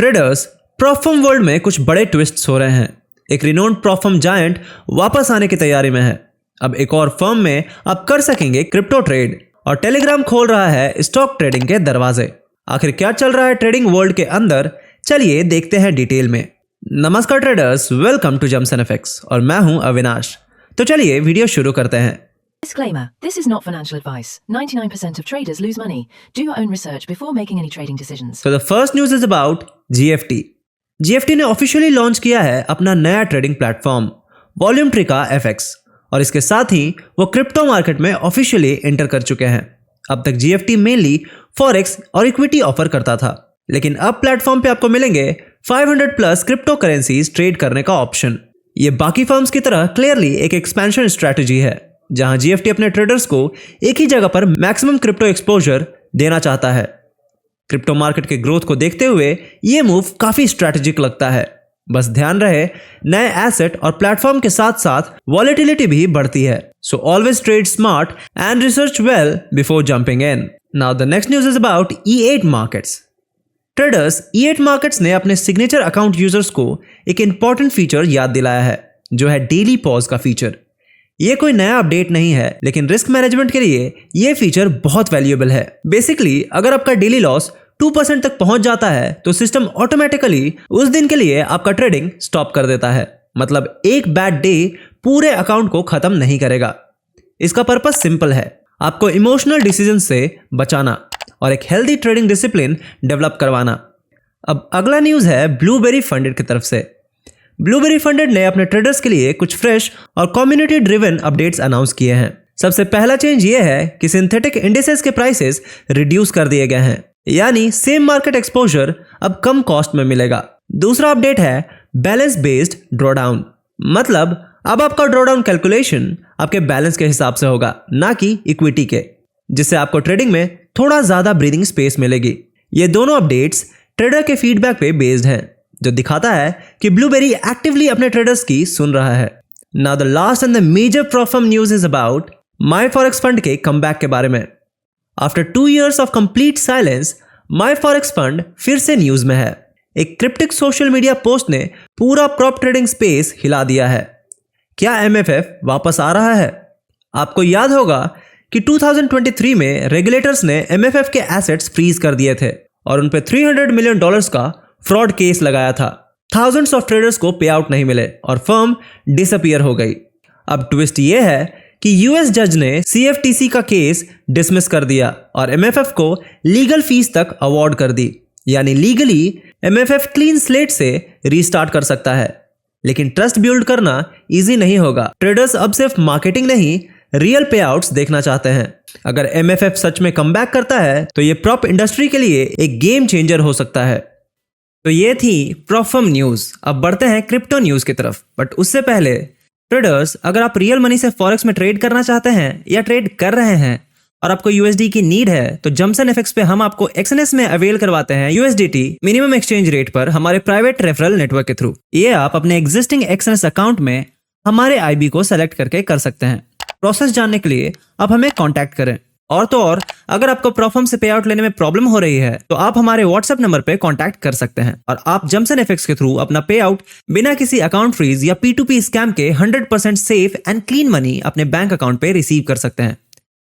Traders, prop firm world में कुछ बड़े ट्विस्ट्स हो रहे हैं। एक रिनोन्ड प्रॉप फर्म जायंट वापस आने की तैयारी में है। अब एक और फर्म में आप कर सकेंगे क्रिप्टो ट्रेड और टेलीग्राम खोल रहा है स्टॉक ट्रेडिंग के दरवाजे। आखिर क्या चल रहा है ट्रेडिंग वर्ल्ड के अंदर, चलिए देखते हैं डिटेल में। नमस्कार ट्रेडर्स, वेलकम टू जम्स एंड एफएक्स और मैं हूं अविनाश। तो चलिए वीडियो शुरू करते हैं। Disclaimer: This is not financial advice. 99% of traders lose money. Do your own research before making any trading decisions. So the first news is about GFT. GFT ने ऑफिशियली लॉन्च किया है अपना नया ट्रेडिंग प्लेटफॉर्म वॉल्यूमट्रिका FX और इसके साथ ही वो crypto market में ऑफिशियली एंटर कर चुके हैं। अब तक GFT मेनली फॉरेक्स और इक्विटी ऑफर करता था, लेकिन अब प्लेटफॉर्म पे आपको मिलेंगे 500 प्लस क्रिप्टो करेंसीज ट्रेड करने का ऑप्शन। ये बाकी फर्म्स की तरह क्लियरली एक एक्सपेंशन स्ट्रेटजी है, जहां GFT अपने ट्रेडर्स को एक ही जगह पर मैक्सिमम क्रिप्टो एक्सपोजर देना चाहता है। क्रिप्टो मार्केट के ग्रोथ को देखते हुए ये मूव काफी स्ट्रेटेजिक लगता है। बस ध्यान रहे, नए एसेट और प्लेटफॉर्म के साथ साथ वॉलेटिलिटी भी बढ़ती है। So always trade smart and research well before jumping in. Now the next news is about E8 markets. Traders, E8 markets ने अपने सिग्नेचर अकाउंट यूजर्स को एक इंपॉर्टेंट फीचर याद दिलाया है, जो है डेली पॉज का फीचर। ये कोई नया अपडेट नहीं है, लेकिन रिस्क मैनेजमेंट के लिए ये फीचर बहुत वैल्यूएबल है। बेसिकली अगर आपका डेली लॉस 2% तक पहुंच जाता है तो सिस्टम ऑटोमेटिकली उस दिन के लिए आपका ट्रेडिंग स्टॉप कर देता है। मतलब एक बैड डे पूरे अकाउंट को खत्म नहीं करेगा। इसका पर्पस सिंपल है, आपको इमोशनल डिसीजन से बचाना और एक हेल्दी ट्रेडिंग डिसिप्लिन डेवलप करवाना। अब अगला न्यूज है ब्लूबेरी फंडेड की तरफ से। ब्लूबेरी फंडेड ने अपने ट्रेडर्स के लिए कुछ फ्रेश और कम्युनिटी ड्रिवन अपडेट्स अनाउंस किए हैं। सबसे पहला चेंज ये है कि सिंथेटिक इंडिसेस के प्राइसेस रिड्यूस कर दिए गए हैं, यानी सेम मार्केट एक्सपोजर अब कम कॉस्ट में मिलेगा। दूसरा अपडेट है बैलेंस बेस्ड ड्रॉडाउन। मतलब अब आपका ड्रॉडाउन कैलकुलेशन आपके बैलेंस के हिसाब से होगा, ना कि इक्विटी के, जिससे आपको ट्रेडिंग में थोड़ा ज्यादा ब्रीदिंग स्पेस मिलेगी। ये दोनों अपडेट्स ट्रेडर के फीडबैक पे बेस्ड हैं, जो दिखाता है कि ब्लूबेरी एक्टिवली अपने ट्रेडर्स की सुन रहा है। Now the last and the major profit news is about MyForex fund के कमबैक के बारे में। After 2 years of complete silence, MyForex fund फिर से न्यूज में है। एक क्रिप्टिक सोशल मीडिया पोस्ट ने पूरा प्रॉप ट्रेडिंग स्पेस हिला दिया है। क्या MFF वापस आ रहा है? आपको याद होगा कि 2023 में रेगुलेटर्स ने MFF के एसेट्स फ्रीज कर दिए थे और उन पे $300 मिलियन का फ्रॉड केस लगाया था। थाउजेंड्स ऑफ ट्रेडर्स को पे आउट नहीं मिले और फर्म डिसअपीयर हो गई। अब ट्विस्ट ये है कि US जज ने CFTC का केस डिसमिस कर दिया और MFF को लीगल फीस तक अवॉर्ड कर दी, यानी लीगली MFF क्लीन स्लेट से रीस्टार्ट कर सकता है। लेकिन ट्रस्ट बिल्ड करना इजी नहीं होगा। ट्रेडर्स अब सिर्फ मार्केटिंग नहीं, रियल पे आउट्स देखना चाहते हैं। अगर MFF सच में कमबैक करता है तो ये प्रॉप इंडस्ट्री के लिए एक गेम चेंजर हो सकता है। तो ये थी प्रॉफम न्यूज। अब बढ़ते हैं क्रिप्टो न्यूज की तरफ, बट उससे पहले ट्रेडर्स, अगर आप रियल मनी से फॉरेक्स में ट्रेड करना चाहते हैं या ट्रेड कर रहे हैं और आपको USD की नीड है, तो जम्स एंड एफएक्स पे हम आपको XNS में अवेल करवाते हैं USDT मिनिमम एक्सचेंज रेट पर हमारे प्राइवेट रेफरल नेटवर्क के थ्रू। ये आप अपने एग्जिस्टिंग XNS अकाउंट में हमारे IB को सेलेक्ट करके कर सकते हैं। प्रोसेस जानने के लिए आप हमें कॉन्टैक्ट करें। और तो और, अगर आपको प्रॉफम से पे आउट लेने में प्रॉब्लम हो रही है तो आप हमारे व्हाट्सएप नंबर पे कांटेक्ट कर सकते हैं और आप जम्स एंड एफएक्स के थ्रू अपना पे आउट बिना किसी अकाउंट फ्रीज या P2P स्कैम के 100% सेफ एंड क्लीन मनी अपने बैंक अकाउंट पे रिसीव कर सकते हैं।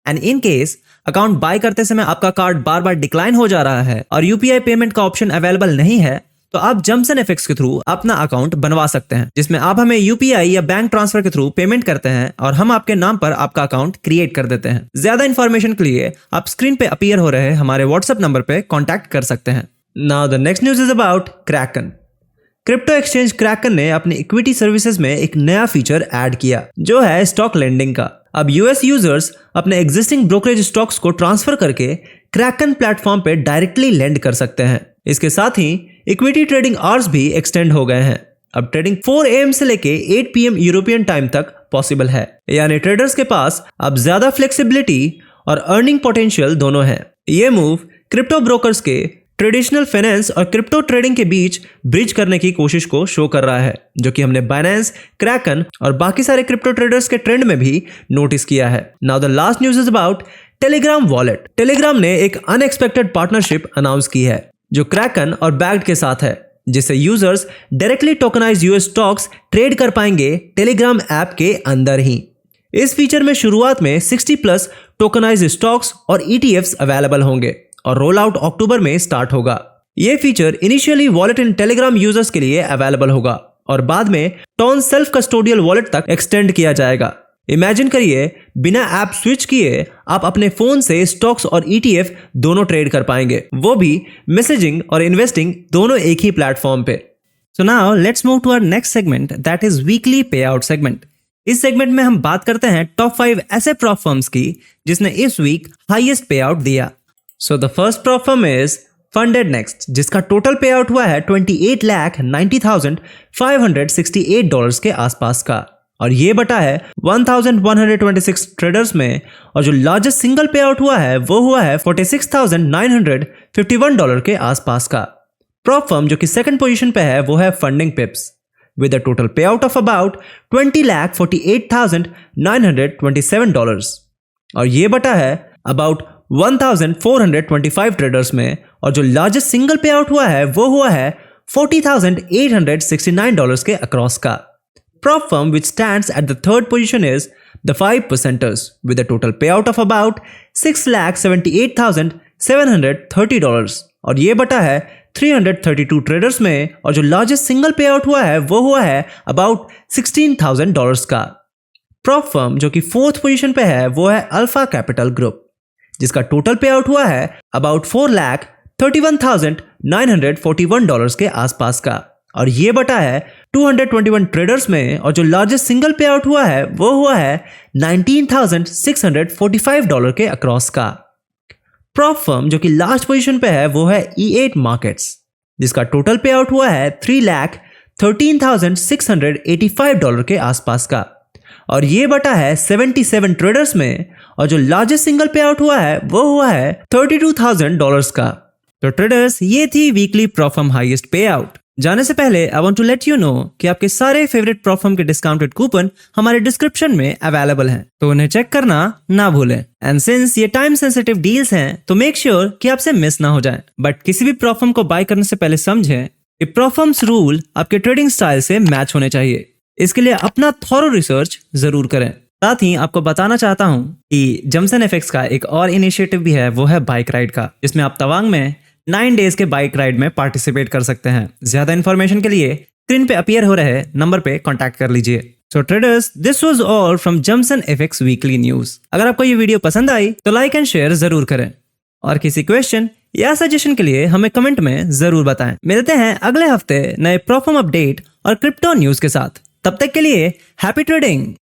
And in case account by करते समय आपका कार्ड बार बार डिक्लाइन हो जा रहा है और UPI पेमेंट का ऑप्शन अवेलेबल नहीं है, तो आप जम्स एंड एफएक्स के थ्रू अपना अकाउंट बनवा सकते हैं, जिसमें आप हमें UPI या बैंक ट्रांसफर के थ्रू पेमेंट करते हैं और हम आपके नाम पर आपका अकाउंट क्रिएट कर देते हैं। ज्यादा इंफॉर्मेशन के लिए आप स्क्रीन पे अपीयर हो रहे हमारे व्हाट्सएप नंबर पे कांटेक्ट कर सकते हैं। Now the next news is about Kraken. Crypto exchange Kraken ने अपनी इक्विटी सर्विसेज में एक नया फीचर ऐड किया, जो है स्टॉक लेंडिंग का। अब US यूजर्स अपने एग्जिस्टिंग ब्रोकरेज स्टॉक्स को ट्रांसफर करके क्रैकन प्लेटफॉर्म पे डायरेक्टली लेंड कर सकते हैं। इसके साथ ही इक्विटी ट्रेडिंग आवर्स भी एक्सटेंड हो गए हैं। अब ट्रेडिंग 4 AM से लेके 8 PM यूरोपियन टाइम तक पॉसिबल है, यानी ट्रेडर्स के पास अब ज्यादा फ्लेक्सिबिलिटी और अर्निंग पोटेंशियल दोनों है। ये मूव क्रिप्टो ब्रोकर्स के ट्रेडिशनल फाइनेंस और क्रिप्टो ट्रेडिंग के बीच ब्रिज करने की कोशिश को शो कर रहा है, जो कि हमने बाइनेंस, क्रैकन और बाकी सारे क्रिप्टो ट्रेडर्स के ट्रेंड में भी नोटिस किया है। Now the last news is about Telegram wallet. Telegram ने एक अनएक्सपेक्टेड पार्टनरशिप अनाउंस की है, जो क्रैकन और बैग्ड के साथ है। जिससे users directly tokenise US stocks trade कर पाएंगे टेलीग्राम ऐप के अंदर ही। इस फीचर में शुरुआत में 60 प्लस टोकनाइज स्टॉक्स और ETFs अवेलेबल होंगे और रोल आउट अक्टूबर में स्टार्ट होगा। यह feature initially wallet in Telegram users के लिए अवेलेबल होगा और बाद में टॉन सेल्फ कस्टोडियल वॉलेट तक एक्सटेंड किया जाएगा। इमेजिन करिए, बिना ऐप स्विच किए आप अपने फोन से स्टॉक्स और ETF दोनों ट्रेड कर पाएंगे, वो भी मैसेजिंग और इन्वेस्टिंग दोनों एक ही प्लेटफॉर्म पे। So now let's move to our next segment, that is weekly payout segment. इस सेगमेंट में हम बात करते हैं टॉप 5 ऐसे प्रॉप फर्म्स की जिसने इस वीक हाईएस्ट पे आउट दिया। So the first prop firm is funded next, जिसका टोटल पे आउट हुआ है $28,90,568 के आसपास का और ये बटा है 1126 ट्रेडर्स में, और जो लार्जेस्ट सिंगल पे आउट हुआ है वो हुआ है $46,951 के आसपास का। प्रॉप फर्म जो कि सेकंड पोजीशन पे है वो है funding पिप्स with a total payout of about $20,48,927 और ये बटा है about 1,425 ट्रेडर्स में, और जो लार्जेस्ट सिंगल पे आउट हुआ है वो हुआ है $40,869 के अक्रॉस का। Prop firm which stands at the third position is the 5%ers with a total payout of about $6,78,730 और ये बटा है 332 ट्रेडर्स में, और जो लार्जेस्ट सिंगल पे आउट हुआ है वो हुआ है अबाउट $16,000 का। प्रॉप फर्म जो कि फोर्थ पोजीशन पे है वो है अल्फा कैपिटल ग्रुप, जिसका टोटल पे आउट हुआ है अबाउट $4,31,941 के आसपास का और ये बटा है 221 ट्रेडर्स में, और जो लार्जेस्ट सिंगल पे आउट हुआ है वो हुआ है $19,645 के अक्रॉस का। प्रॉप फर्म जो कि लास्ट पोजीशन पे है वो है E8 मार्केट्स, जिसका टोटल पे आउट हुआ है $3,13,685 के आसपास का और ये बटा है 77 ट्रेडर्स में, और जो लार्जेस्ट सिंगल पे आउट हुआ है वो हुआ है $32,000 का। तो ट्रेडर्स, ये थी weekly prop firm highest payout. जाने से पहले I want to let you know कि आपके सारे फेवरेट प्रॉप फर्म के डिस्काउंटेड कूपन हमारे डिस्क्रिप्शन में अवेलेबल हैं, तो उन्हें चेक करना ना भूलें। एंड सिंस ये टाइम सेंसिटिव डील्स हैं तो मेक श्योर कि आपसे मिस ना हो जाए। बट किसी भी प्रॉप फर्म को बाय करने से पहले समझें कि प्रॉप फर्म्स रूल आपके ट्रेडिंग स्टाइल से मैच होने चाहिए। इसके लिए अपना थॉरो रिसर्च जरूर करें। साथ ही आपको बताना चाहता हूँ कि जमसन एफएक्स का एक और इनिशिएटिव भी है, वो है बाइक राइड का, जिसमें आप तवांग में 9 डेज के बाइक राइड में पार्टिसिपेट कर सकते हैं। ज्यादा इन्फॉर्मेशन के लिए स्क्रीन पे अपीयर हो रहे नंबर पे कांटेक्ट कर लीजिए। So traders, this was all from Jamson FX weekly news. अगर आपको ये वीडियो पसंद आई तो लाइक एंड शेयर जरूर करें और किसी क्वेश्चन या सजेशन के लिए हमें कमेंट में जरूर बताएं। मिलते हैं अगले हफ्ते नए प्रॉप फर्म अपडेट और क्रिप्टो न्यूज के साथ। तब तक के लिए हैप्पी ट्रेडिंग।